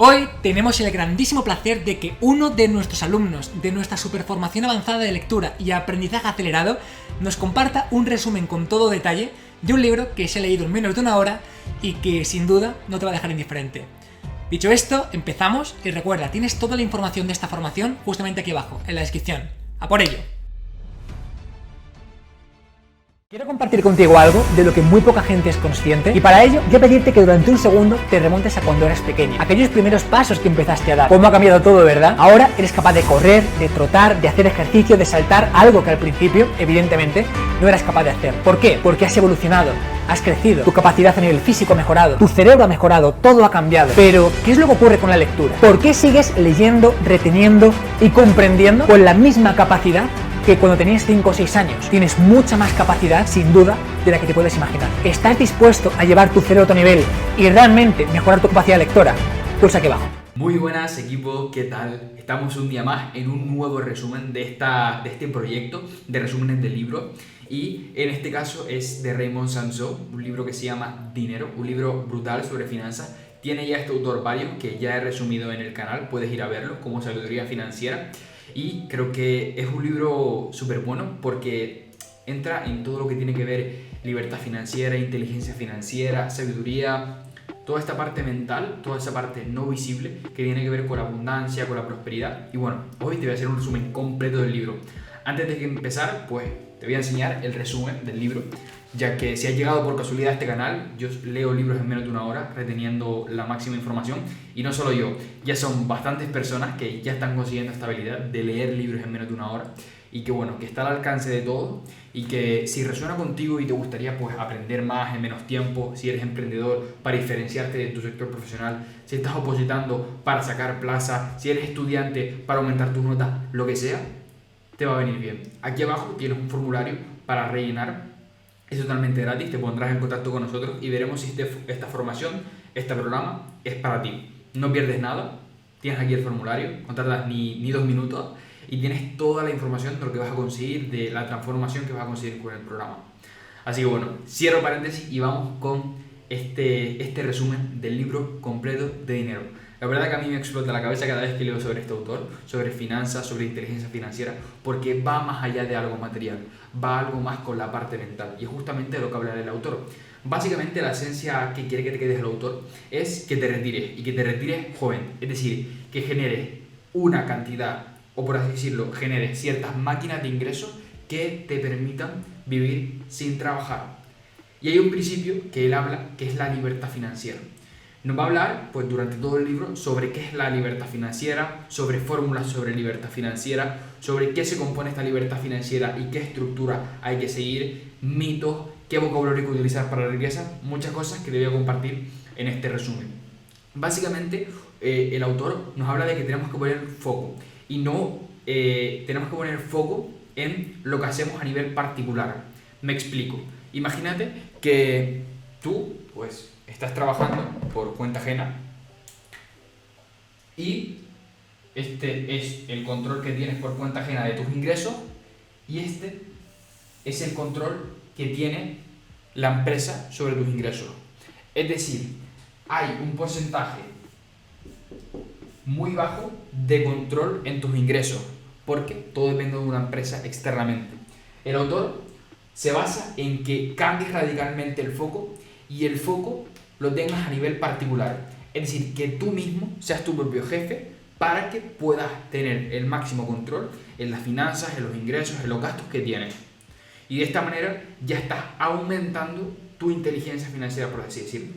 Hoy tenemos el grandísimo placer de que uno de nuestros alumnos de nuestra superformación avanzada de lectura y aprendizaje acelerado nos comparta un resumen con todo detalle de un libro que se ha leído en menos de una hora y que sin duda no te va a dejar indiferente. Dicho esto, empezamos y recuerda, tienes toda la información de esta formación justamente aquí abajo, en la descripción. ¡A por ello! Quiero compartir contigo algo de lo que muy poca gente es consciente y para ello quiero pedirte que durante un segundo te remontes a cuando eras pequeño, aquellos primeros pasos que empezaste a dar. Cómo ha cambiado todo, ¿verdad? Ahora eres capaz de correr, de trotar, de hacer ejercicio, de saltar, algo que al principio, evidentemente, no eras capaz de hacer. ¿Por qué? Porque has evolucionado, has crecido, tu capacidad a nivel físico ha mejorado, tu cerebro ha mejorado, todo ha cambiado. Pero, ¿qué es lo que ocurre con la lectura? ¿Por qué sigues leyendo, reteniendo y comprendiendo con la misma capacidad que cuando tenías 5 o 6 años? Tienes mucha más capacidad, sin duda, de la que te puedes imaginar. ¿Estás dispuesto a llevar tu cerebro a otro nivel y realmente mejorar tu capacidad lectora? Pulsa aquí abajo. Muy buenas, equipo, ¿qué tal? Estamos un día más en un nuevo resumen de este proyecto de resúmenes de libros, y en este caso es de Raymond Samson, un libro que se llama Dinero, un libro brutal sobre finanzas. Tiene ya este autor varios que ya he resumido en el canal, puedes ir a verlo, como Sabiduría Financiera. Y creo que es un libro súper bueno porque entra en todo lo que tiene que ver libertad financiera, inteligencia financiera, sabiduría, toda esta parte mental, toda esa parte no visible que tiene que ver con la abundancia, con la prosperidad. Y bueno, hoy te voy a hacer un resumen completo del libro. Antes de empezar, pues te voy a enseñar el resumen del libro, ya que si has llegado por casualidad a este canal, yo leo libros en menos de una hora, reteniendo la máxima información, y no solo yo, ya son bastantes personas que ya están consiguiendo esta habilidad de leer libros en menos de una hora, y que bueno, que está al alcance de todos, y que si resuena contigo y te gustaría pues aprender más en menos tiempo, si eres emprendedor para diferenciarte de tu sector profesional, si estás opositando para sacar plaza, si eres estudiante para aumentar tus notas, lo que sea, te va a venir bien. Aquí abajo tienes un formulario para rellenar. Es totalmente gratis, te pondrás en contacto con nosotros y veremos si esta formación, este programa es para ti. No pierdes nada, tienes aquí el formulario, no tardas ni 2 minutos y tienes toda la información de lo que vas a conseguir, de la transformación que vas a conseguir con el programa. Así que bueno, cierro paréntesis y vamos con este resumen del libro completo de Dinero. La verdad que a mí me explota la cabeza cada vez que leo sobre este autor, sobre finanzas, sobre inteligencia financiera, porque va más allá de algo material, va algo más con la parte mental, y es justamente lo que habla el autor. Básicamente la esencia que quiere que te quedes el autor es que te retires, y que te retires joven, es decir, que generes una cantidad, o por así decirlo, generes ciertas máquinas de ingresos que te permitan vivir sin trabajar. Y hay un principio que él habla, que es la libertad financiera. Nos va a hablar pues durante todo el libro sobre qué es la libertad financiera, sobre fórmulas sobre libertad financiera, sobre qué se compone esta libertad financiera y qué estructura hay que seguir, mitos, qué vocabulario hay que utilizar para la riqueza, muchas cosas que te voy a compartir en este resumen. Básicamente el autor nos habla de que tenemos que poner foco y no tenemos que poner foco en lo que hacemos a nivel particular. Me explico. Imagínate que tú pues estás trabajando por cuenta ajena y este es el control que tienes por cuenta ajena de tus ingresos y este es el control que tiene la empresa sobre tus ingresos. Es decir, hay un porcentaje muy bajo de control en tus ingresos porque todo depende de una empresa externamente. El autor se basa en que cambies radicalmente el foco y el foco lo tengas a nivel particular, es decir, que tú mismo seas tu propio jefe para que puedas tener el máximo control en las finanzas, en los ingresos, en los gastos que tienes. Y de esta manera ya estás aumentando tu inteligencia financiera, por así decirlo.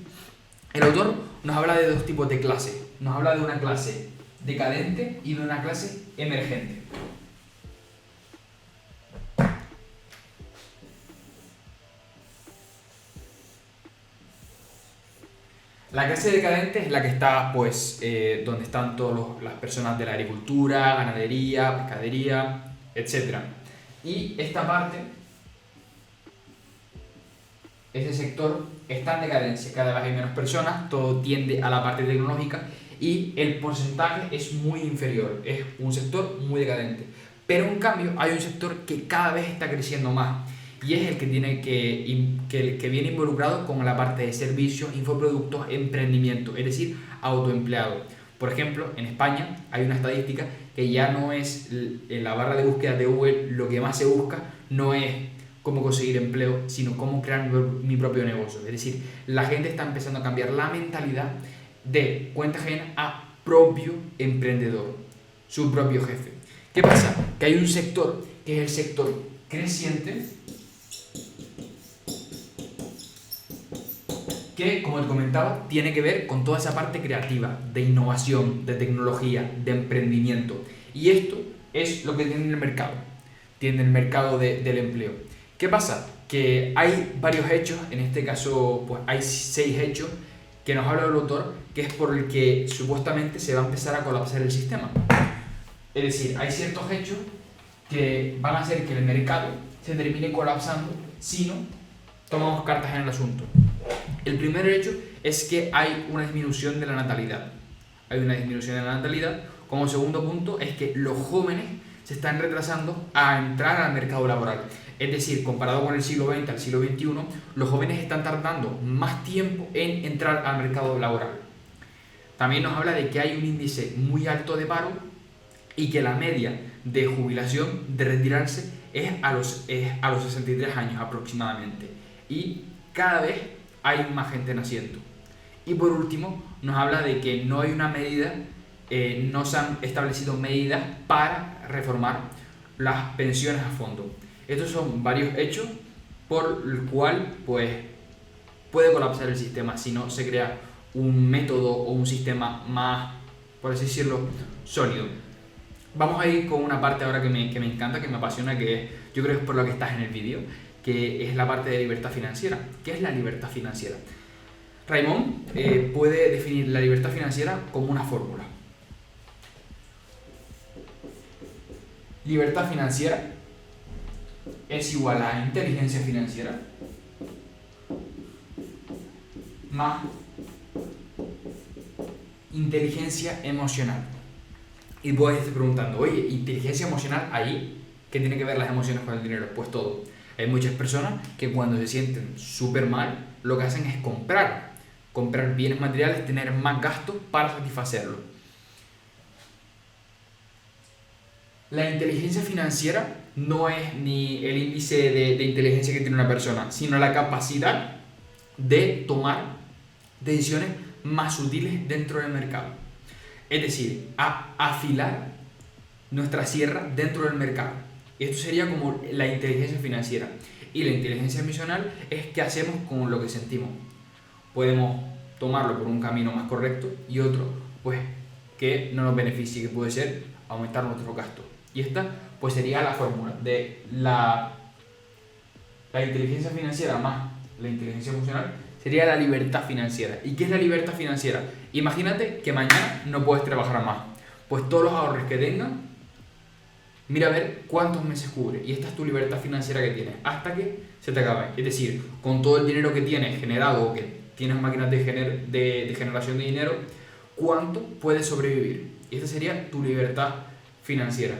El autor nos habla de 2 tipos de clases. Nos habla de una clase decadente y de una clase emergente. La clase decadente es la que está, pues, donde están todas las personas de la agricultura, ganadería, pescadería, etc. Y esta parte, ese sector, está en decadencia. Cada vez hay menos personas, todo tiende a la parte tecnológica y el porcentaje es muy inferior. Es un sector muy decadente. Pero en cambio hay un sector que cada vez está creciendo más. Y es el que viene involucrado con la parte de servicios, infoproductos, emprendimiento, es decir, autoempleado. Por ejemplo, en España hay una estadística que ya no es en la barra de búsqueda de Google, lo que más se busca no es cómo conseguir empleo, sino cómo crear mi propio negocio. Es decir, la gente está empezando a cambiar la mentalidad de cuenta ajena a propio emprendedor, su propio jefe. ¿Qué pasa? Que hay un sector que es el sector creciente, que, como te comentaba, tiene que ver con toda esa parte creativa, de innovación, de tecnología, de emprendimiento. Y esto es lo que tiene el mercado. Tiene el mercado del empleo. ¿Qué pasa? Que hay varios hechos, en este caso pues hay 6 hechos que nos habla el autor, que es por el que supuestamente se va a empezar a colapsar el sistema. Es decir, hay ciertos hechos que van a hacer que el mercado se termine colapsando si no tomamos cartas en el asunto. El primer hecho es que hay una disminución de la natalidad. Hay una disminución de la natalidad. Como segundo punto es que los jóvenes se están retrasando a entrar al mercado laboral. Es decir, comparado con el siglo XX al siglo XXI, los jóvenes están tardando más tiempo en entrar al mercado laboral. También nos habla de que hay un índice muy alto de paro y que la media de jubilación, de retirarse, es a los 63 años aproximadamente. Y cada vez hay más gente naciendo. Y por último, nos habla de que no hay una medida, no se han establecido medidas para reformar las pensiones a fondo. Estos son varios hechos por el cual pues, puede colapsar el sistema si no se crea un método o un sistema más, por así decirlo, sólido. Vamos a ir con una parte ahora que me encanta, que me apasiona, que yo creo que es por lo que estás en el vídeo, que es la parte de libertad financiera. ¿Qué es la libertad financiera? Raymond puede definir la libertad financiera como una fórmula. Libertad financiera es igual a inteligencia financiera más inteligencia emocional. Y puedes estar preguntando, oye, inteligencia emocional ahí, ¿qué tiene que ver las emociones con el dinero? Pues todo. Hay muchas personas que cuando se sienten súper mal, lo que hacen es comprar bienes materiales, tener más gastos para satisfacerlo. La inteligencia financiera no es ni el índice de inteligencia que tiene una persona, sino la capacidad de tomar decisiones más sutiles dentro del mercado. Es decir, a afilar nuestra sierra dentro del mercado. Esto sería como la inteligencia financiera. Y la inteligencia emocional es qué hacemos con lo que sentimos. Podemos tomarlo por un camino más correcto y otro, pues, que no nos beneficie, que puede ser aumentar nuestros gastos. Y esta, pues, sería la fórmula de la inteligencia financiera más la inteligencia emocional, sería la libertad financiera. ¿Y qué es la libertad financiera? Imagínate que mañana no puedes trabajar más. Pues todos los ahorros que tengas, mira a ver cuántos meses cubre. Y esta es tu libertad financiera que tienes hasta que se te acabe. Es decir, con todo el dinero que tienes generado o que tienes máquinas de generación de dinero, ¿cuánto puedes sobrevivir? Y esta sería tu libertad financiera.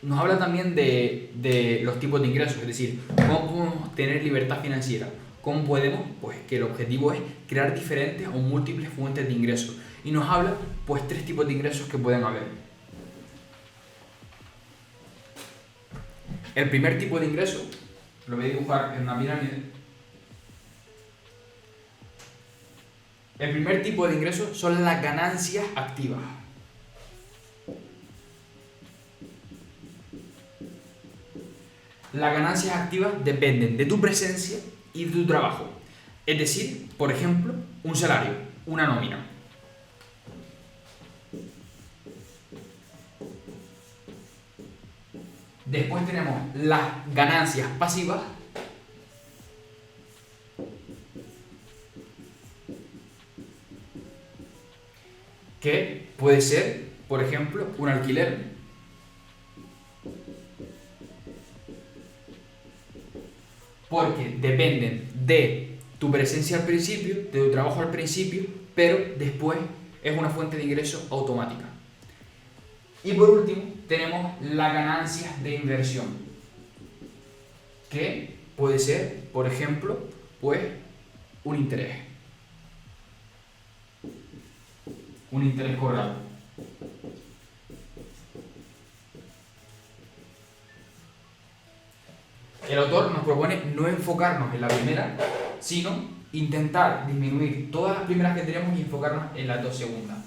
Nos habla también de los tipos de ingresos, es decir, cómo podemos tener libertad financiera. ¿Cómo podemos? Pues que el objetivo es crear diferentes o múltiples fuentes de ingresos. Y nos habla, pues, 3 tipos de ingresos que pueden haber. El primer tipo de ingreso, lo voy a dibujar en una pirámide. El primer tipo de ingreso son las ganancias activas. Las ganancias activas dependen de tu presencia y de tu trabajo. Es decir, por ejemplo, un salario, una nómina. Después tenemos las ganancias pasivas, que puede ser, por ejemplo, un alquiler. Porque dependen de tu presencia al principio, de tu trabajo al principio, pero después es una fuente de ingreso automática. Y por último, tenemos las ganancias de inversión, que puede ser, por ejemplo, pues un interés. un interés cobrado. El autor nos propone no enfocarnos en la primera, sino intentar disminuir todas las primeras que tenemos y enfocarnos en las dos segundas.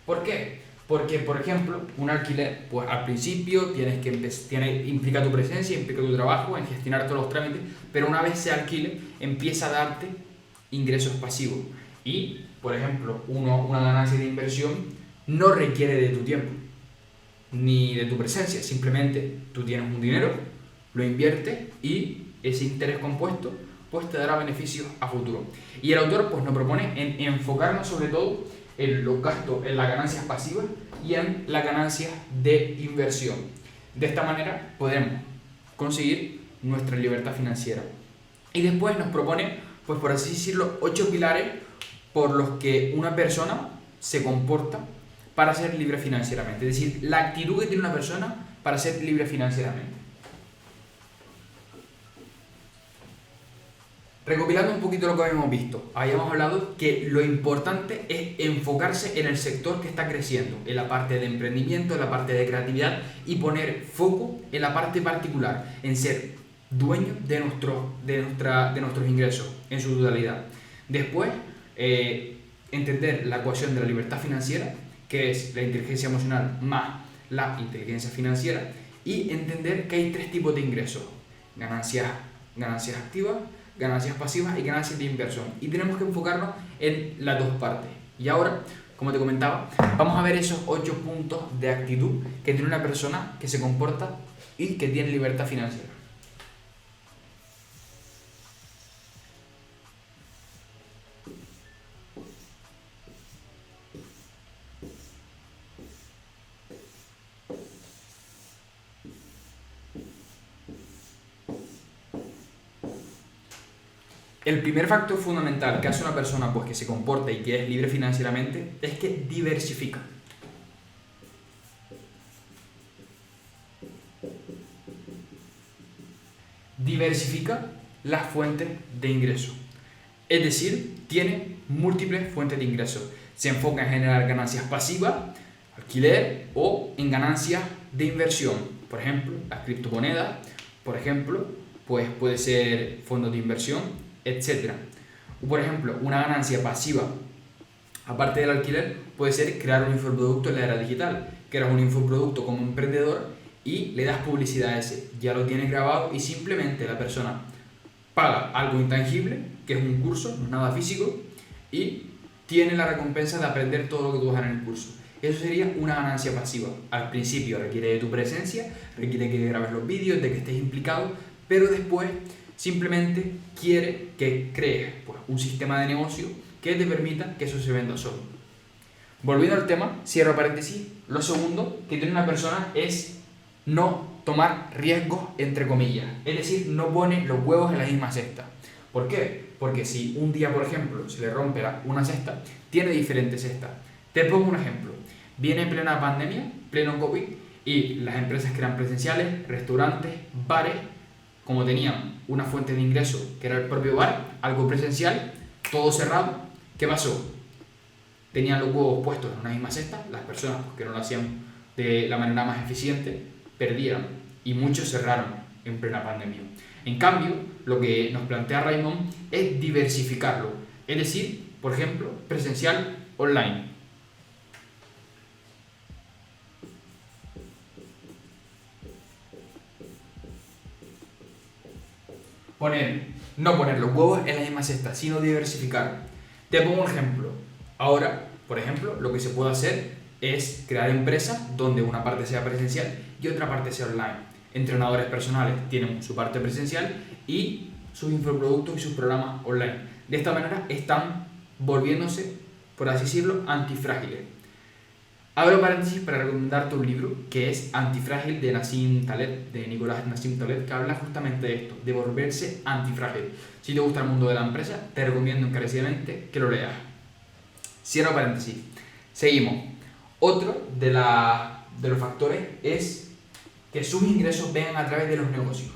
¿Por qué? Porque, por ejemplo, un alquiler, pues al principio implica tu presencia, implica tu trabajo en gestionar todos los trámites, pero una vez se alquile, empieza a darte ingresos pasivos. Y, por ejemplo, una ganancia de inversión no requiere de tu tiempo, ni de tu presencia, simplemente tú tienes un dinero, lo inviertes y ese interés compuesto pues te dará beneficios a futuro. Y el autor pues nos propone en enfocarnos sobre todo en los gastos, en las ganancias pasivas y en las ganancias de inversión. De esta manera podemos conseguir nuestra libertad financiera. Y después nos propone, pues por así decirlo, 8 pilares por los que una persona se comporta para ser libre financieramente. Es decir, la actitud que tiene una persona para ser libre financieramente. Recopilando un poquito lo que habíamos visto, habíamos hablado que lo importante es enfocarse en el sector que está creciendo, en la parte de emprendimiento, en la parte de creatividad y poner foco en la parte particular, en ser dueño de nuestros ingresos en su totalidad. Después, entender la ecuación de la libertad financiera, que es la inteligencia emocional más la inteligencia financiera, y entender que hay 3 tipos de ingresos: ganancias activas, ganancias pasivas y ganancias de inversión, y tenemos que enfocarnos en las dos partes. Y ahora, como te comentaba, vamos a ver esos 8 puntos de actitud que tiene una persona que se comporta y que tiene libertad financiera. El primer factor fundamental que hace una persona pues, que se comporta y que es libre financieramente es que diversifica. Diversifica las fuentes de ingreso. Es decir, tiene múltiples fuentes de ingreso. Se enfoca en generar ganancias pasivas, alquiler, o en ganancias de inversión. Por ejemplo, las criptomonedas, por ejemplo, pues puede ser fondos de inversión, etc. Por ejemplo, una ganancia pasiva, aparte del alquiler, puede ser crear un infoproducto en la era digital. Creas un infoproducto como emprendedor y le das publicidad a ese. Ya lo tienes grabado y simplemente la persona paga algo intangible, que es un curso, no es nada físico, y tiene la recompensa de aprender todo lo que tú vas a hacer en el curso. Eso sería una ganancia pasiva. Al principio requiere de tu presencia, requiere que grabes los vídeos, de que estés implicado, pero después simplemente quiere que crees pues, un sistema de negocio que te permita que eso se venda solo. Volviendo al tema, cierro paréntesis, lo segundo que tiene una persona es no tomar riesgos entre comillas, es decir, no pone los huevos en la misma cesta. ¿Por qué? Porque si un día, por ejemplo, se le rompe una cesta, tiene diferentes cestas. Te pongo un ejemplo. Viene plena pandemia, pleno COVID, y las empresas que eran presenciales, restaurantes, bares, como tenían una fuente de ingreso que era el propio bar, algo presencial, todo cerrado, ¿qué pasó? Tenían los huevos puestos en una misma cesta, las personas que no lo hacían de la manera más eficiente perdieron y muchos cerraron en plena pandemia. En cambio, lo que nos plantea Raymond es diversificarlo, es decir, por ejemplo, presencial, online. No poner los huevos en la misma cesta, sino diversificar. Te pongo un ejemplo. Ahora, por ejemplo, lo que se puede hacer es crear empresas donde una parte sea presencial y otra parte sea online. Entrenadores personales tienen su parte presencial y sus infoproductos y sus programas online. De esta manera están volviéndose, por así decirlo, antifrágiles. Abro paréntesis para recomendarte un libro que es Antifrágil de Nassim Taleb, de Nicolás Nassim Taleb, que habla justamente de esto, de volverse antifrágil. Si te gusta el mundo de la empresa, te recomiendo encarecidamente que lo leas. Cierro paréntesis. Seguimos. Otro de los factores es que sus ingresos vengan a través de los negocios.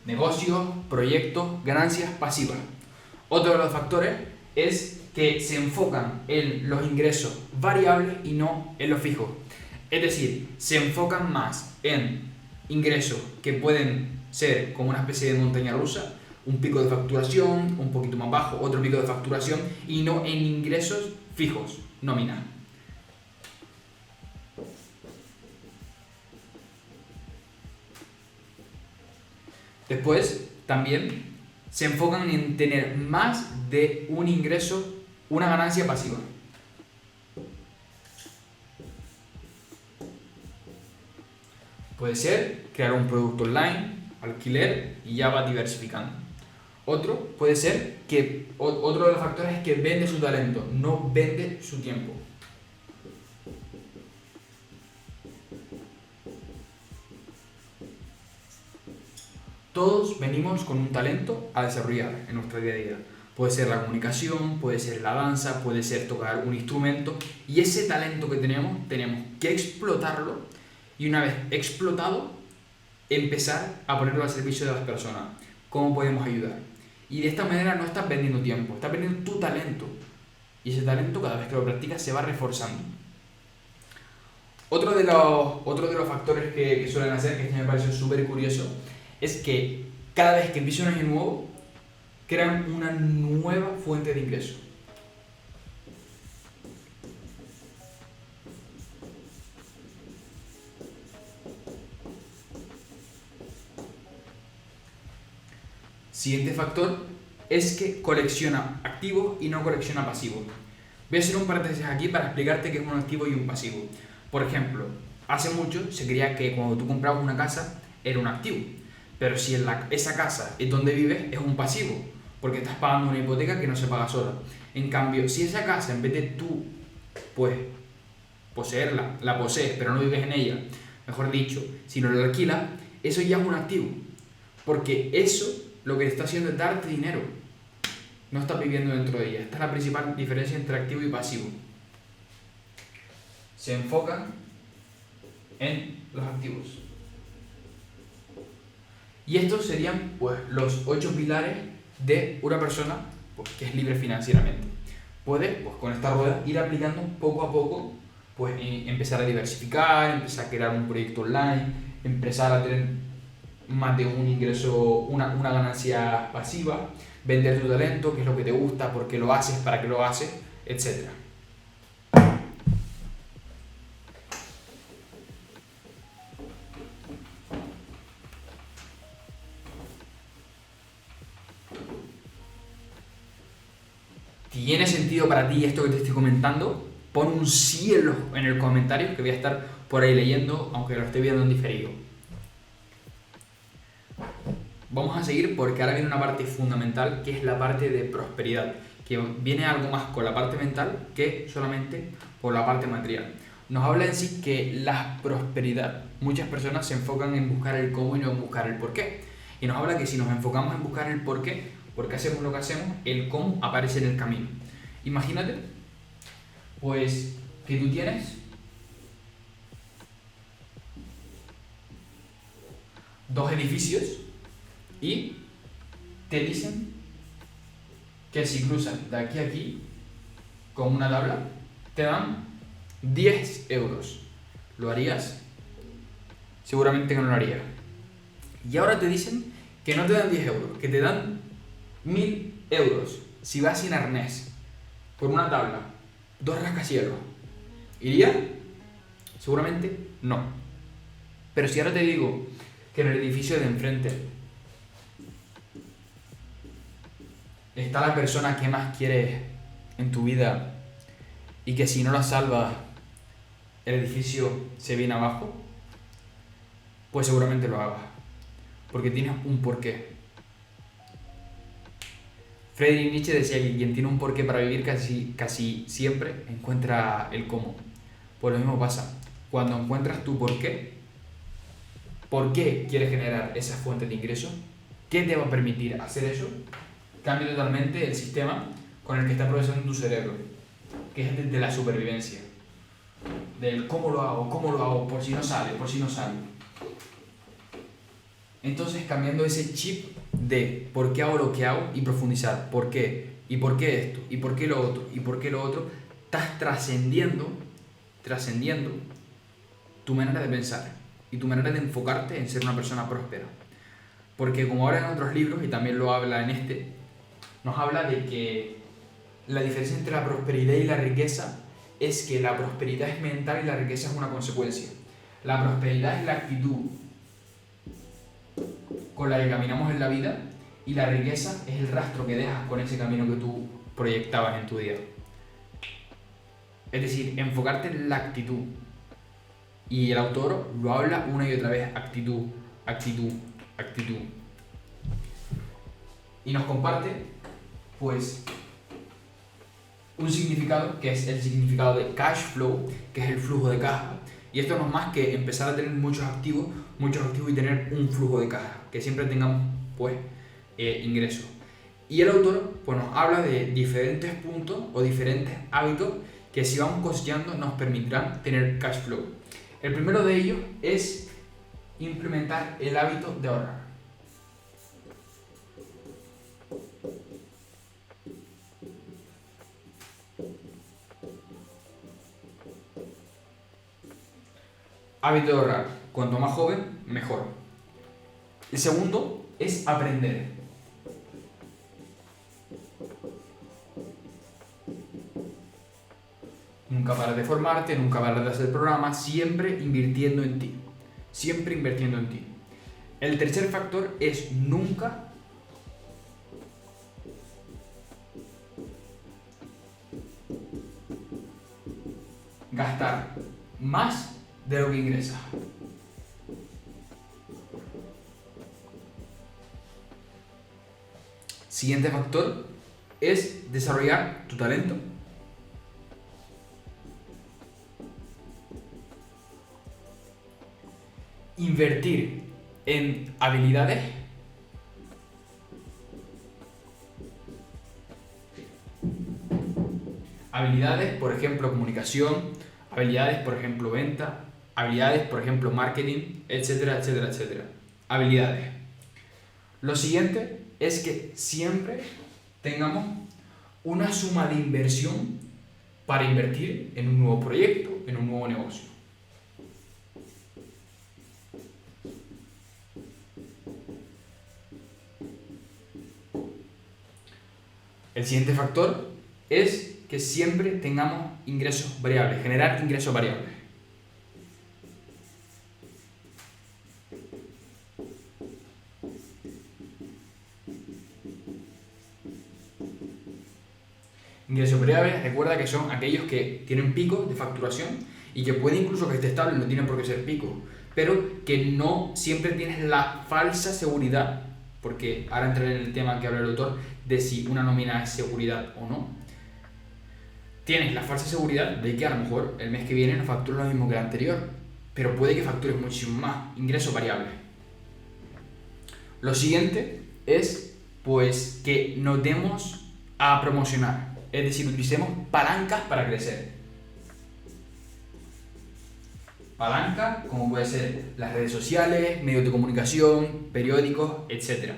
negocios, proyectos, ganancias pasivas. Otro de los factores es que se enfocan en los ingresos variables y no en los fijos. Es decir, se enfocan más en ingresos que pueden ser como una especie de montaña rusa, un pico de facturación, un poquito más bajo, otro pico de facturación, y no en ingresos fijos, nómina. Después, también se enfocan en tener más de un ingreso, una ganancia pasiva. Puede ser crear un producto online, alquiler, y ya va diversificando. Otro puede ser que otro de los factores es que vende su talento, no vende su tiempo. Todos venimos con un talento a desarrollar en nuestro día a día. Puede ser la comunicación, puede ser la danza, puede ser tocar un instrumento, y ese talento que tenemos que explotarlo, y una vez explotado, empezar a ponerlo al servicio de las personas. ¿Cómo podemos ayudar? Y de esta manera no estás vendiendo tiempo, estás vendiendo tu talento, y ese talento cada vez que lo practicas se va reforzando. Otro de los factores que suelen hacer, que este me parece súper curioso, es que cada vez que empieza un año nuevo, crean una nueva fuente de ingreso. Siguiente factor es que colecciona activos y no colecciona pasivos. Voy a hacer un paréntesis aquí para explicarte qué es un activo y un pasivo. Por ejemplo, hace mucho se creía que cuando tú comprabas una casa era un activo, pero si esa casa es donde vives, es un pasivo, porque estás pagando una hipoteca que no se paga sola. En cambio, si esa casa, en vez de tú poseerla, la posees pero no vives en ella, mejor dicho, si no la alquilas, eso ya es un activo, porque eso lo que está haciendo es darte dinero, no estás viviendo dentro de ella. Esta es la principal diferencia entre activo y pasivo. Se enfocan en los activos. Y estos serían los 8 pilares de una persona que es libre financieramente. Puede con esta rueda ir aplicando poco a poco, empezar a diversificar, empezar a crear un proyecto online, empezar a tener más de un ingreso, una ganancia pasiva, vender tu talento, qué es lo que te gusta, por qué lo haces, para qué lo haces, etc. ¿Tiene sentido para ti esto que te estoy comentando? Pon un sí en el comentario, que voy a estar por ahí leyendo, aunque lo esté viendo en diferido. Vamos a seguir porque ahora viene una parte fundamental, que es la parte de prosperidad, que viene algo más con la parte mental que solamente por la parte material. Nos habla en sí que la prosperidad, muchas personas se enfocan en buscar el cómo y no en buscar el por qué. Y nos habla que si nos enfocamos en buscar el por qué hacemos lo que hacemos, el cómo aparece en el camino. Imagínate, que tú tienes dos edificios y te dicen que si cruzas de aquí a aquí con una tabla te dan 10 euros. ¿Lo harías? Seguramente que no lo harías. Y ahora te dicen que no te dan 10 euros, que te dan 1000 euros si vas sin arnés por una tabla, 2 rascacielos. ¿Iría? Seguramente no. Pero si ahora te digo que en el edificio de enfrente está la persona que más quieres en tu vida y que si no la salvas el edificio se viene abajo, pues seguramente lo hagas, porque tienes un porqué. Friedrich Nietzsche decía que quien tiene un porqué para vivir casi siempre encuentra el cómo. Pues lo mismo pasa, cuando encuentras tu porqué, ¿por qué quieres generar esa fuente de ingresos? ¿Qué te va a permitir hacer eso? Cambia totalmente el sistema con el que está procesando tu cerebro, que es el de la supervivencia, del cómo lo hago, por si no sale. Entonces, cambiando ese chip de por qué hago lo que hago y profundizar por qué, y por qué esto, y por qué lo otro, y por qué lo otro, estás trascendiendo tu manera de pensar y tu manera de enfocarte en ser una persona próspera. Porque como habla en otros libros, y también lo habla en este, nos habla de que la diferencia entre la prosperidad y la riqueza es que la prosperidad es mental y la riqueza es una consecuencia. La prosperidad es la actitud con la que caminamos en la vida y la riqueza es el rastro que dejas con ese camino que tú proyectabas en tu día. Es decir, enfocarte en la actitud. Y el autor lo habla una y otra vez, actitud, actitud, actitud. Y nos comparte, pues, un significado que es el significado de cash flow, que es el flujo de caja. Y esto no es más que empezar a tener muchos activos y tener un flujo de caja, que siempre tengamos, pues, ingresos. Y el autor, pues, nos habla de diferentes puntos o diferentes hábitos que si vamos cosechando nos permitirán tener cash flow. El primero de ellos es implementar el hábito de ahorrar. Hábito de ahorrar. Cuanto más joven, mejor. El segundo es aprender. Nunca paras de formarte, nunca paras de hacer programas, siempre invirtiendo en ti. Siempre invirtiendo en ti. El tercer factor es nunca gastar más de lo que ingresas. Siguiente factor es desarrollar tu talento. Invertir en habilidades. Habilidades, por ejemplo, comunicación, habilidades, por ejemplo, venta, habilidades, por ejemplo, marketing, etcétera, etcétera, etcétera. Habilidades. Lo siguiente es que siempre tengamos una suma de inversión para invertir en un nuevo proyecto, en un nuevo negocio. El siguiente factor es que siempre tengamos ingresos variables, generar ingresos variables. Ingresos variables, recuerda que son aquellos que tienen picos de facturación y que puede incluso que esté estable, no tienen por qué ser picos, pero que no siempre tienes la falsa seguridad, porque ahora entraré en el tema que habla el autor, de si una nómina es seguridad o no. Tienes la falsa seguridad de que a lo mejor el mes que viene no facturas lo mismo que el anterior, pero puede que factures muchísimo más, ingresos variables. Lo siguiente es, pues, que nos demos a promocionar, es decir, utilicemos palancas para crecer. Palanca, como puede ser las redes sociales, medios de comunicación, periódicos, etc.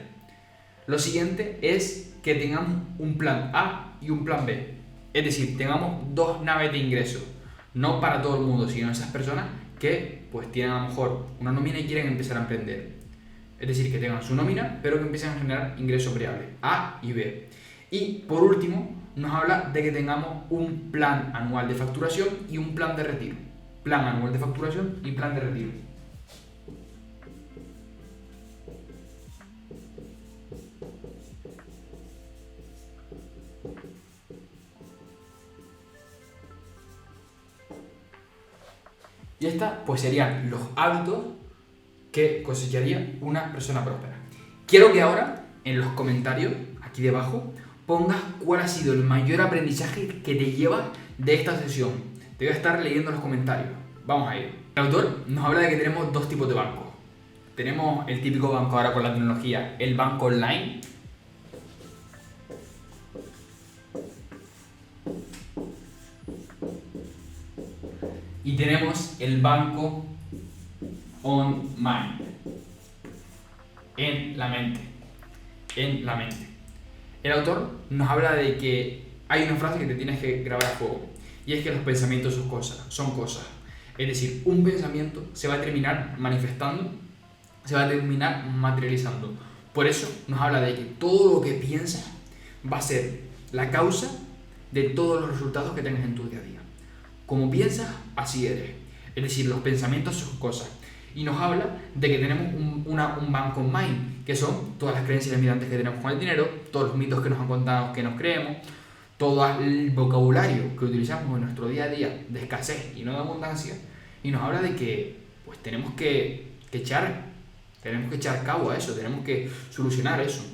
Lo siguiente es que tengamos un plan A y un plan B. Es decir, tengamos dos naves de ingresos. No para todo el mundo, sino esas personas que pues tienen a lo mejor una nómina y quieren empezar a emprender. Es decir, que tengan su nómina, pero que empiecen a generar ingresos variables, A y B. Y por último, nos habla de que tengamos un plan anual de facturación y un plan de retiro. Plan anual de facturación y plan de retiro. Y estas pues serían los hábitos que cosecharía una persona próspera. Quiero que ahora en los comentarios, aquí debajo, pongas cuál ha sido el mayor aprendizaje que te llevas de esta sesión. Te voy a estar leyendo los comentarios. Vamos a ir. El autor nos habla de que tenemos dos tipos de bancos. Tenemos el típico banco ahora con la tecnología, el banco online. Y tenemos el banco on mind. en la mente. En la mente. El autor nos habla de que hay una frase que te tienes que grabar a fuego, y es que los pensamientos son cosas. Es decir, un pensamiento se va a terminar manifestando, se va a terminar materializando. Por eso nos habla de que todo lo que piensas va a ser la causa de todos los resultados que tengas en tu día a día. Como piensas, así eres. Es decir, los pensamientos son cosas. Y nos habla de que tenemos un banco mind, que son todas las creencias limitantes que tenemos con el dinero, todos los mitos que nos han contado que nos creemos, todo el vocabulario que utilizamos en nuestro día a día de escasez y no de abundancia. Y nos habla de que pues tenemos que echar cabo a eso, tenemos que solucionar eso.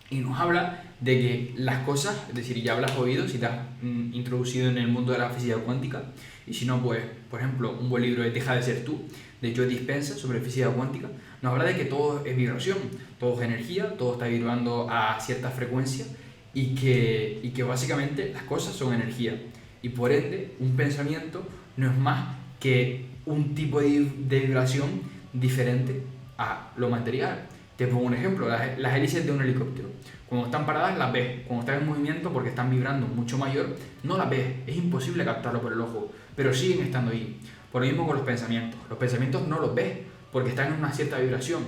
Y nos habla de que las cosas, es decir, ya habrás oído si te has introducido en el mundo de la física cuántica, y si no, pues, por ejemplo, un buen libro es Deja de ser tú, de Joe Dispenza, sobre física cuántica, nos habla de que todo es vibración, todo es energía, todo está vibrando a cierta frecuencia, y que básicamente las cosas son energía, y por ende un pensamiento no es más que un tipo de vibración diferente a lo material. Te pongo un ejemplo, las hélices de un helicóptero. Cuando están paradas las ves, cuando están en movimiento porque están vibrando mucho mayor, no las ves, es imposible captarlo por el ojo, pero siguen estando ahí. Por lo mismo con los pensamientos no los ves porque están en una cierta vibración,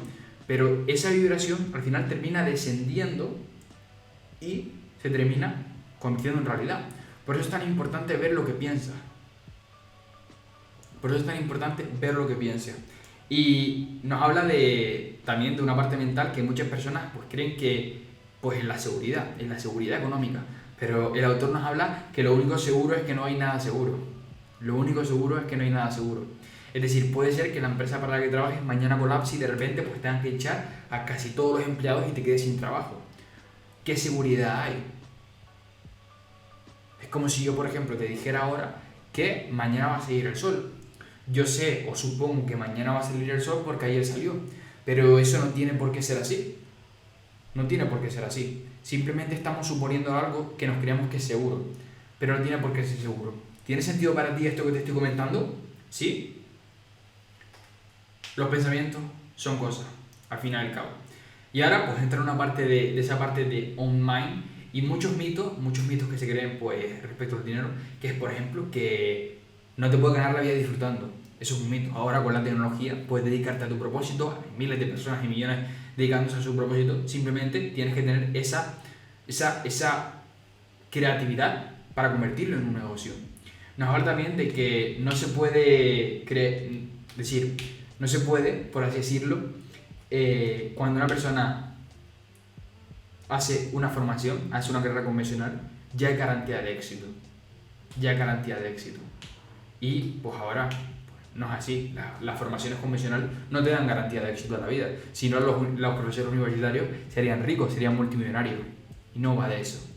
pero esa vibración al final termina descendiendo y se termina convirtiendo en realidad. Por eso es tan importante ver lo que piensas. Y nos habla también de una parte mental que muchas personas pues creen que pues en la seguridad económica. Pero el autor nos habla que lo único seguro es que no hay nada seguro. Es decir, puede ser que la empresa para la que trabajes mañana colapse y de repente pues tengan que echar a casi todos los empleados y te quedes sin trabajo. ¿Qué seguridad hay? Es como si yo, por ejemplo, te dijera ahora que mañana va a salir el sol. Yo sé o supongo que mañana va a salir el sol porque ayer salió, pero eso no tiene por qué ser así. Simplemente estamos suponiendo algo que nos creemos que es seguro, pero no tiene por qué ser seguro. ¿Tiene sentido para ti esto que te estoy comentando? ¿Sí? Los pensamientos son cosas, al fin y al cabo. Y ahora pues entra una parte de esa parte de on mind y muchos mitos que se creen pues respecto al dinero, que es por ejemplo que no te puedes ganar la vida disfrutando. Eso es un mito. Ahora con la tecnología puedes dedicarte a tu propósito, hay miles de personas y millones dedicándose a su propósito, simplemente tienes que tener esa creatividad para convertirlo en un negocio. Nos habla también de que no se puede no se puede, por así decirlo, cuando una persona hace una formación, hace una carrera convencional, ya hay garantía de éxito. Y pues ahora no es así, las formaciones convencionales no te dan garantía de éxito en la vida, si no los profesores universitarios serían ricos, serían multimillonarios, y no va de eso.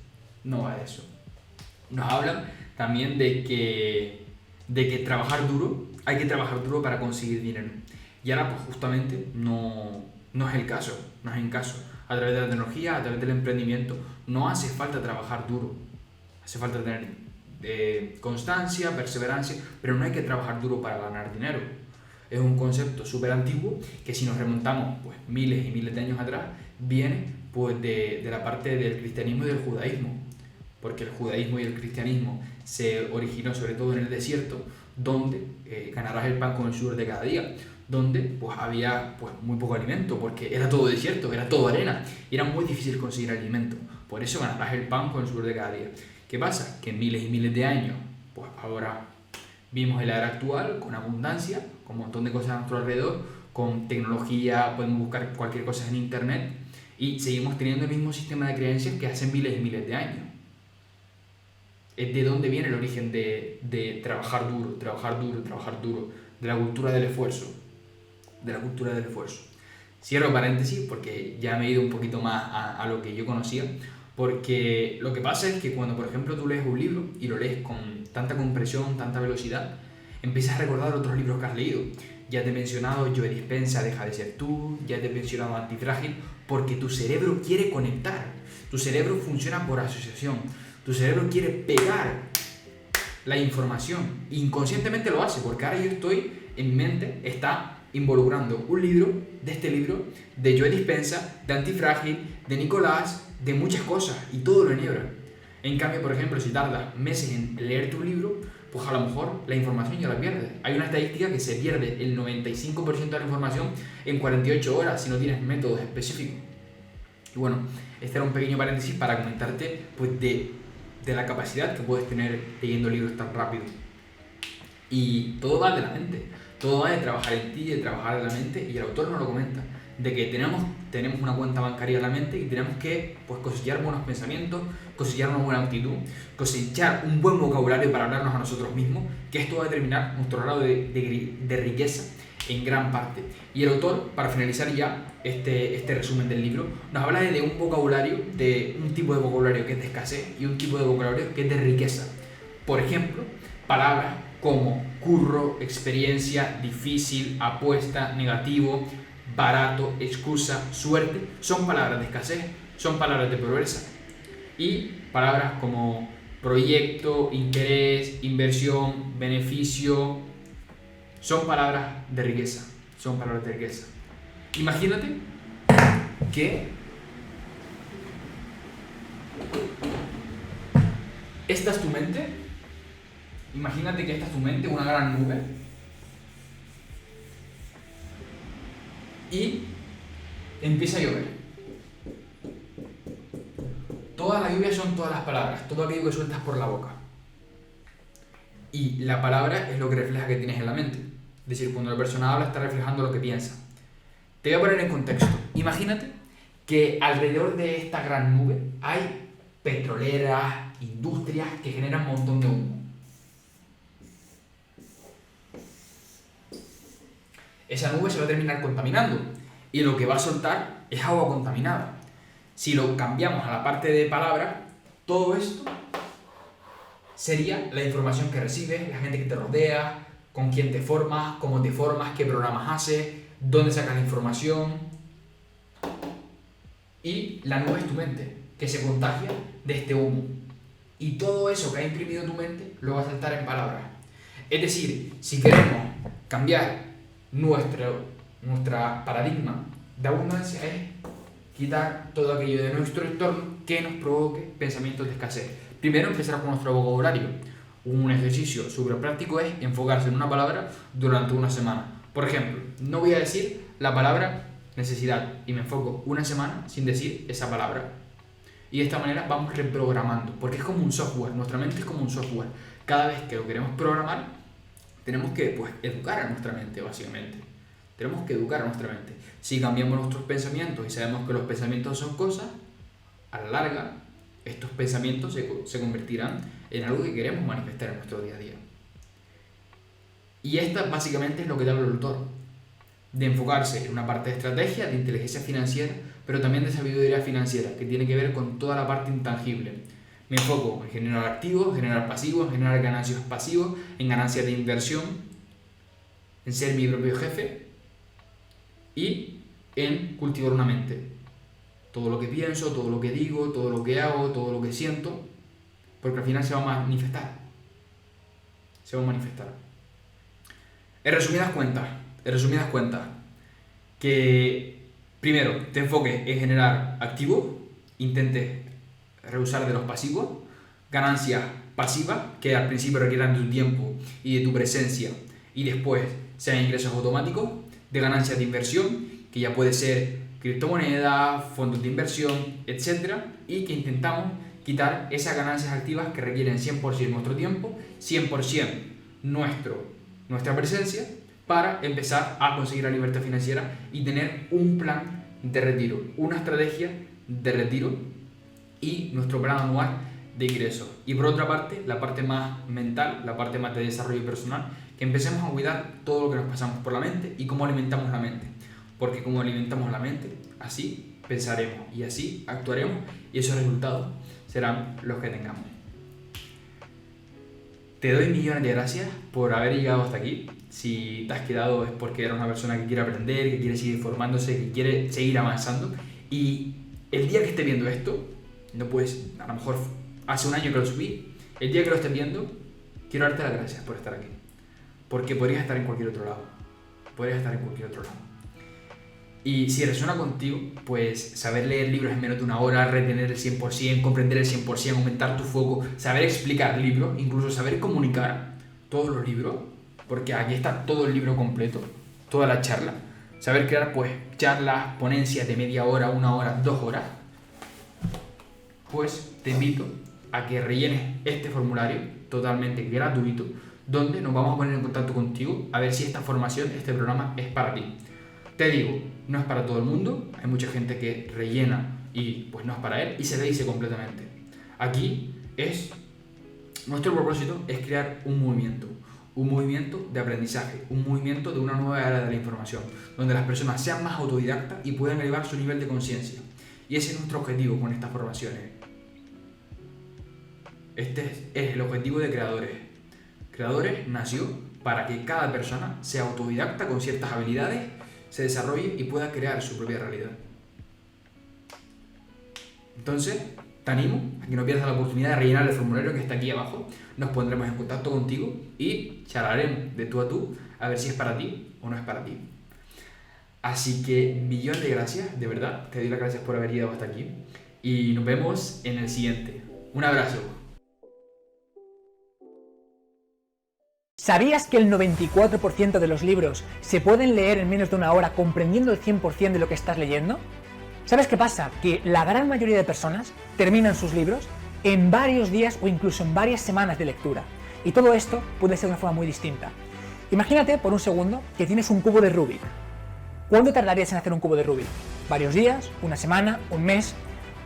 Nos hablan también de que hay que trabajar duro para conseguir dinero, y ahora pues justamente no es el caso. A través de la tecnología, a través del emprendimiento, no hace falta trabajar duro, hace falta tener constancia, perseverancia, pero no hay que trabajar duro para ganar dinero. Es un concepto súper antiguo que si nos remontamos pues miles y miles de años atrás viene pues de la parte del cristianismo y del judaísmo, porque el judaísmo y el cristianismo se originó sobre todo en el desierto, donde ganarás el pan con el sudor de cada día, donde pues había pues muy poco alimento porque era todo desierto, era todo arena y era muy difícil conseguir alimento. Por eso ganarás el pan con el sudor de cada día. ¿Qué pasa? Que en miles y miles de años, pues ahora vimos el era actual con abundancia, con un montón de cosas a nuestro alrededor, con tecnología, podemos buscar cualquier cosa en internet y seguimos teniendo el mismo sistema de creencias que hace miles y miles de años. Es de dónde viene el origen de trabajar duro, de la cultura del esfuerzo. Cierro paréntesis porque ya me he ido un poquito más a lo que yo conocía. Porque lo que pasa es que cuando, por ejemplo, tú lees un libro y lo lees con tanta compresión, tanta velocidad, empiezas a recordar otros libros que has leído. Ya te he mencionado Joe Dispenza, Deja de ser tú, ya te he mencionado Antifrágil, porque tu cerebro quiere conectar, tu cerebro funciona por asociación, tu cerebro quiere pegar la información, inconscientemente lo hace, porque ahora yo estoy, en mi mente está involucrando un libro, de este libro, de Joe Dispenza, de Antifrágil, de Nicolás, de muchas cosas, y todo lo enhebra. En cambio, por ejemplo, si tardas meses en leerte un libro, pues a lo mejor la información ya la pierdes. Hay una estadística que se pierde el 95% de la información en 48 horas si no tienes métodos específicos. Y bueno, este era un pequeño paréntesis para comentarte pues, de la capacidad que puedes tener leyendo libros tan rápido. Y todo va de la mente, todo va de trabajar en ti, de trabajar en la mente, y el autor nos lo comenta, de que tenemos una cuenta bancaria en la mente y tenemos que pues, cosechar buenos pensamientos, cosechar una buena actitud, cosechar un buen vocabulario para hablarnos a nosotros mismos, que esto va a determinar nuestro grado de riqueza en gran parte. Y el autor, para finalizar ya este resumen del libro, nos habla de un vocabulario, de un tipo de vocabulario que es de escasez y un tipo de vocabulario que es de riqueza. Por ejemplo, palabras como curro, experiencia, difícil, apuesta, negativo, barato, excusa, suerte, son palabras de escasez, son palabras de pobreza. Y palabras como proyecto, interés, inversión, beneficio, son palabras de riqueza, son palabras de riqueza. Imagínate que esta es tu mente, imagínate que esta es tu mente, una gran nube, y empieza a llover. Toda la lluvia son todas las palabras, todo aquello que sueltas por la boca. Y la palabra es lo que refleja que tienes en la mente. Es decir, cuando la persona habla está reflejando lo que piensa. Te voy a poner en contexto. Imagínate que alrededor de esta gran nube hay petroleras, industrias que generan un montón de humo. Esa nube se va a terminar contaminando y lo que va a soltar es agua contaminada. Si lo cambiamos a la parte de palabras, todo esto sería la información que recibes, la gente que te rodea, con quién te formas, cómo te formas, qué programas haces, dónde sacas la información. Y la nube es tu mente, que se contagia de este humo. Y todo eso que ha imprimido tu mente lo va a saltar en palabras. Es decir, si queremos cambiar nuestra paradigma de abundancia, es quitar todo aquello de nuestro entorno que nos provoque pensamientos de escasez. Primero, empezar con nuestro vocabulario. Un ejercicio súper práctico es enfocarse en una palabra durante una semana. Por ejemplo, no voy a decir la palabra necesidad y me enfoco una semana sin decir esa palabra. Y de esta manera vamos reprogramando, porque es como un software, nuestra mente es como un software. Cada vez que lo queremos programar, tenemos que educar a nuestra mente, básicamente. Tenemos que educar a nuestra mente. Si cambiamos nuestros pensamientos y sabemos que los pensamientos son cosas, a la larga, estos pensamientos se convertirán en algo que queremos manifestar en nuestro día a día. Y esta básicamente es lo que te habla el autor, de enfocarse en una parte de estrategia, de inteligencia financiera, pero también de sabiduría financiera, que tiene que ver con toda la parte intangible. Me enfoco en generar activos, en generar pasivos, en generar ganancias pasivos, en ganancias de inversión, en ser mi propio jefe y en cultivar una mente. Todo lo que pienso, todo lo que digo, todo lo que hago, todo lo que siento, porque al final se va a manifestar. Se va a manifestar. En resumidas cuentas, que primero te enfoques en generar activos, intentes rehusar de los pasivos, ganancias pasivas, que al principio requieran de tu tiempo y de tu presencia, y después sean ingresos automáticos, de ganancias de inversión, que ya puede ser criptomonedas, fondos de inversión, etc. Y que intentamos quitar esas ganancias activas que requieren 100% nuestro tiempo, 100% nuestra presencia, para empezar a conseguir la libertad financiera y tener un plan de retiro, una estrategia de retiro y nuestro plan anual de ingresos. Y por otra parte, la parte más mental, la parte más de desarrollo personal, que empecemos a cuidar todo lo que nos pasamos por la mente y cómo alimentamos la mente. Porque como alimentamos la mente, así pensaremos y así actuaremos y esos resultados serán los que tengamos. Te doy millones de gracias por haber llegado hasta aquí. Si te has quedado es porque eres una persona que quiere aprender, que quiere seguir formándose, que quiere seguir avanzando. Y el día que estés viendo esto, no puedes, a lo mejor hace un año que lo subí, el día que lo estés viendo, quiero darte las gracias por estar aquí. Porque podrías estar en cualquier otro lado. podrías estar en cualquier otro lado. Y si resuena contigo, pues saber leer libros en menos de una hora, retener el 100%, comprender el 100%, aumentar tu foco, saber explicar libros, incluso saber comunicar todos los libros, porque aquí está todo el libro completo, toda la charla. Saber crear pues charlas, ponencias de media hora, 1 hora, 2 horas. Pues te invito a que rellenes este formulario totalmente gratuito, donde nos vamos a poner en contacto contigo a ver si esta formación, este programa es para ti. Te digo, no es para todo el mundo, hay mucha gente que rellena y pues no es para él y se le dice completamente. Aquí nuestro propósito es crear un movimiento de aprendizaje, un movimiento de una nueva era de la información, donde las personas sean más autodidactas y puedan elevar su nivel de conciencia. Y ese es nuestro objetivo con estas formaciones. Este es el objetivo de Creadores. Creadores nació para que cada persona sea autodidacta con ciertas habilidades, se desarrolle y pueda crear su propia realidad. Entonces, te animo a que no pierdas la oportunidad de rellenar el formulario que está aquí abajo. Nos pondremos en contacto contigo y charlaremos de tú a tú a ver si es para ti o no es para ti. Así que millón de gracias, de verdad, te doy las gracias por haber llegado hasta aquí y nos vemos en el siguiente. Un abrazo. ¿Sabías que el 94% de los libros se pueden leer en menos de 1 hora comprendiendo el 100% de lo que estás leyendo? ¿Sabes qué pasa? Que la gran mayoría de personas terminan sus libros en varios días o incluso en varias semanas de lectura. Y todo esto puede ser de una forma muy distinta. Imagínate por un segundo que tienes un cubo de Rubik. ¿Cuánto tardarías en hacer un cubo de Rubik? ¿Varios días? ¿Una semana? ¿Un mes?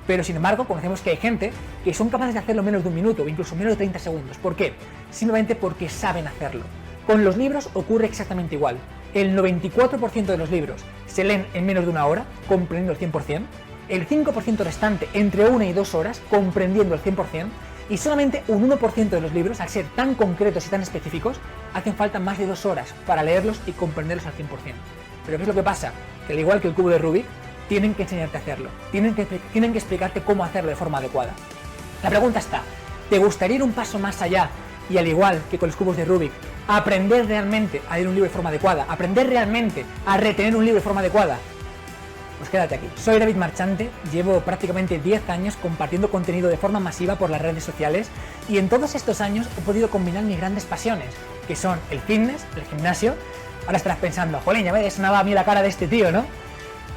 Pero sin embargo conocemos que hay gente que son capaces de hacerlo en menos de 1 minuto o incluso menos de 30 segundos. ¿Por qué? Simplemente porque saben hacerlo. Con los libros ocurre exactamente igual. El 94% de los libros se leen en menos de 1 hora, comprendiendo el 100%, el 5% restante entre 1 y 2 horas, comprendiendo el 100%, y solamente un 1% de los libros, al ser tan concretos y tan específicos, hacen falta más de 2 horas para leerlos y comprenderlos al 100%. Pero ¿qué es lo que pasa? Que al igual que el cubo de Rubik, tienen que enseñarte a hacerlo, tienen que explicarte cómo hacerlo de forma adecuada. La pregunta está, ¿te gustaría ir un paso más allá y al igual que con los cubos de Rubik, aprender realmente a leer un libro de forma adecuada, aprender realmente a retener un libro de forma adecuada? Pues quédate aquí. Soy David Marchante, llevo prácticamente 10 años compartiendo contenido de forma masiva por las redes sociales y en todos estos años he podido combinar mis grandes pasiones, que son el fitness, el gimnasio. Ahora estarás pensando, jolín, ya me sonaba a mí la cara de este tío, ¿no?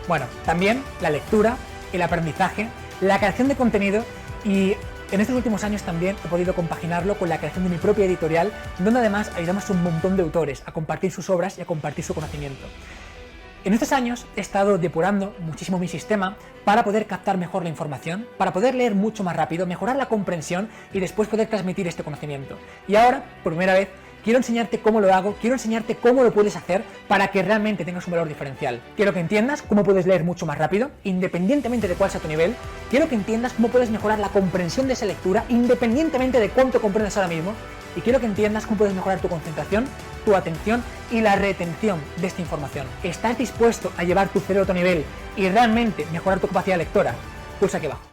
Bueno, también la lectura, el aprendizaje, la creación de contenido y en estos últimos años también he podido compaginarlo con la creación de mi propia editorial, donde además ayudamos a un montón de autores a compartir sus obras y a compartir su conocimiento. En estos años he estado depurando muchísimo mi sistema para poder captar mejor la información, para poder leer mucho más rápido, mejorar la comprensión y después poder transmitir este conocimiento. Y ahora, por primera vez, quiero enseñarte cómo lo hago, quiero enseñarte cómo lo puedes hacer para que realmente tengas un valor diferencial. Quiero que entiendas cómo puedes leer mucho más rápido, independientemente de cuál sea tu nivel. Quiero que entiendas cómo puedes mejorar la comprensión de esa lectura, independientemente de cuánto comprendes ahora mismo. Y quiero que entiendas cómo puedes mejorar tu concentración, tu atención y la retención de esta información. ¿Estás dispuesto a llevar tu cerebro a otro nivel y realmente mejorar tu capacidad lectora? Pulsa aquí abajo.